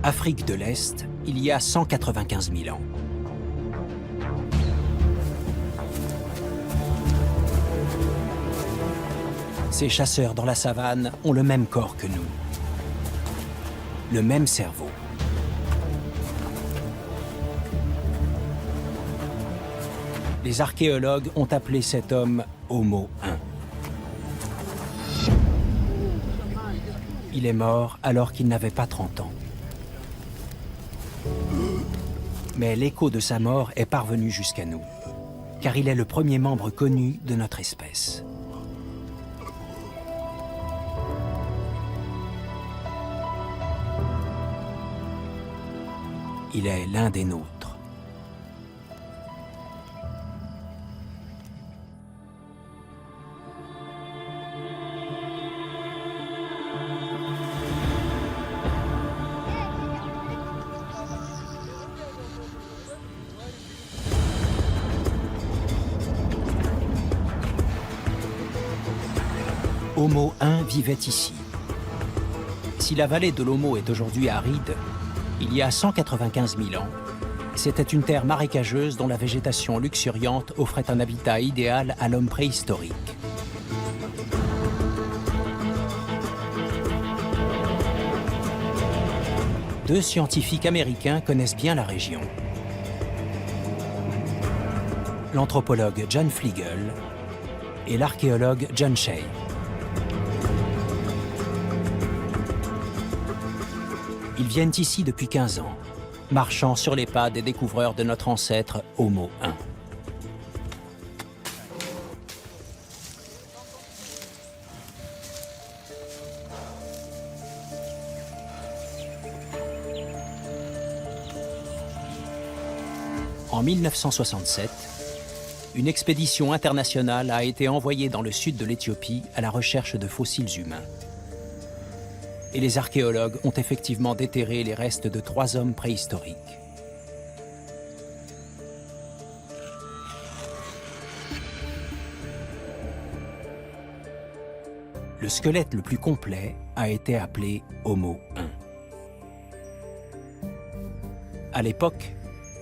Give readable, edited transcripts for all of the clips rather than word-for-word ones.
Afrique de l'Est, il y a 195 000 ans. Ces chasseurs dans la savane ont le même corps que nous, le même cerveau. Les archéologues ont appelé cet homme Homo 1. Il est mort alors qu'il n'avait pas 30 ans. Mais l'écho de sa mort est parvenu jusqu'à nous, car il est le premier membre connu de notre espèce. Il est l'un des nôtres. Homo 1 vivait ici. Si la vallée de l'Homo est aujourd'hui aride, il y a 195 000 ans, c'était une terre marécageuse dont la végétation luxuriante offrait un habitat idéal à l'homme préhistorique. Deux scientifiques américains connaissent bien la région. L'anthropologue John Fleagle et l'archéologue John Shea. Ils viennent ici depuis 15 ans, marchant sur les pas des découvreurs de notre ancêtre Homo 1. En 1967, une expédition internationale a été envoyée dans le sud de l'Éthiopie à la recherche de fossiles humains. Et les archéologues ont effectivement déterré les restes de 3 hommes préhistoriques. Le squelette le plus complet a été appelé Homo 1. À l'époque,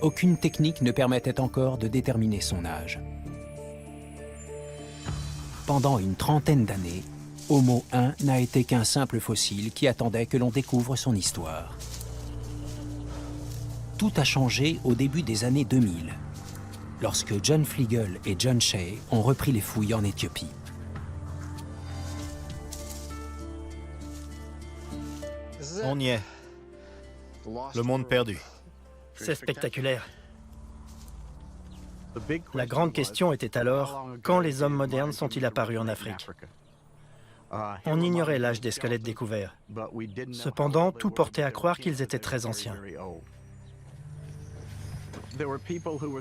aucune technique ne permettait encore de déterminer son âge. Pendant une trentaine d'années, Homo 1 n'a été qu'un simple fossile qui attendait que l'on découvre son histoire. Tout a changé au début des années 2000, lorsque John Fleagle et John Shea ont repris les fouilles en Éthiopie. On y est. Le monde perdu. C'est spectaculaire. La grande question était alors, quand les hommes modernes sont-ils apparus en Afrique? On ignorait l'âge des squelettes découverts. Cependant, tout portait à croire qu'ils étaient très anciens.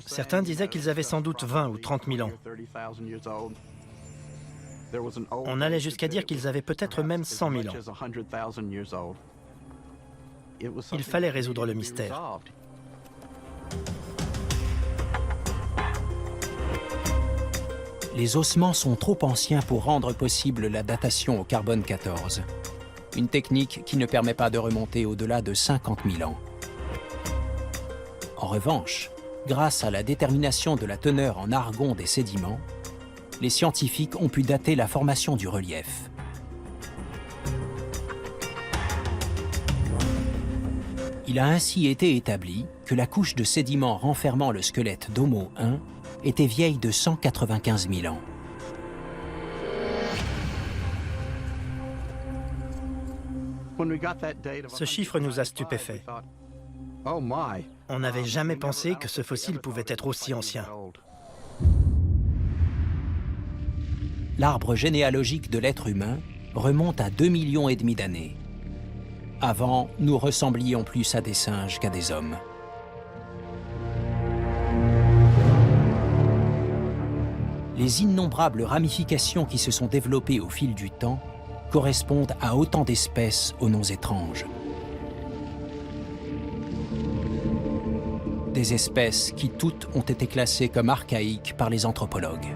Certains disaient qu'ils avaient sans doute 20 ou 30 000 ans. On allait jusqu'à dire qu'ils avaient peut-être même 100 000 ans. Il fallait résoudre le mystère. Les ossements sont trop anciens pour rendre possible la datation au carbone 14, une technique qui ne permet pas de remonter au-delà de 50 000 ans. En revanche, grâce à la détermination de la teneur en argon des sédiments, les scientifiques ont pu dater la formation du relief. Il a ainsi été établi que la couche de sédiments renfermant le squelette d'Homo 1 était vieille de 195 000 ans. Ce chiffre nous a stupéfaits. On n'avait jamais pensé que ce fossile pouvait être aussi ancien. L'arbre généalogique de l'être humain remonte à 2,5 millions d'années. Avant, nous ressemblions plus à des singes qu'à des hommes. Les innombrables ramifications qui se sont développées au fil du temps correspondent à autant d'espèces aux noms étranges. Des espèces qui toutes ont été classées comme archaïques par les anthropologues.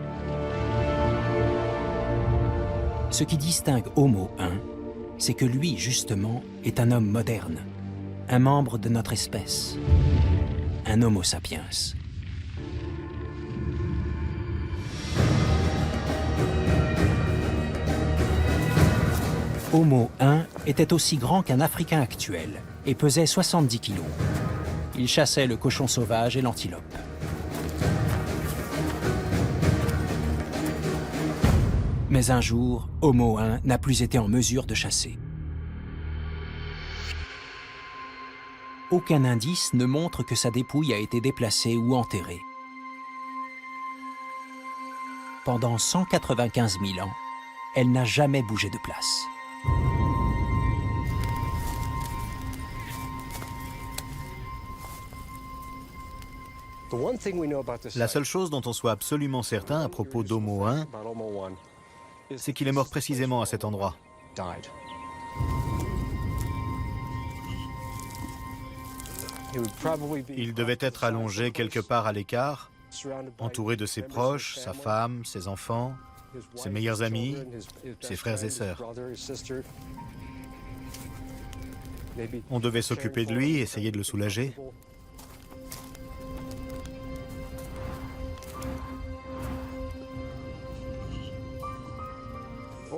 Ce qui distingue Homo 1, c'est que lui, justement, est un homme moderne, un membre de notre espèce, un Homo sapiens. Homo 1 était aussi grand qu'un Africain actuel et pesait 70 kilos. Il chassait le cochon sauvage et l'antilope. Mais un jour, Homo 1 n'a plus été en mesure de chasser. Aucun indice ne montre que sa dépouille a été déplacée ou enterrée. Pendant 195 000 ans, elle n'a jamais bougé de place. La seule chose dont on soit absolument certain à propos d'Homo 1, c'est qu'il est mort précisément à cet endroit. Il devait être allongé quelque part à l'écart, entouré de ses proches, sa femme, ses enfants, ses meilleurs amis, ses frères et sœurs. On devait s'occuper de lui, essayer de le soulager.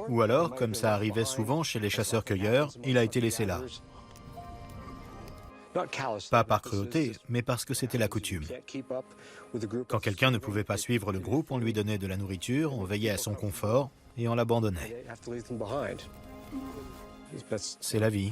Ou alors, comme ça arrivait souvent chez les chasseurs-cueilleurs, il a été laissé là. Pas par cruauté, mais parce que c'était la coutume. Quand quelqu'un ne pouvait pas suivre le groupe, on lui donnait de la nourriture, on veillait à son confort et on l'abandonnait. C'est la vie.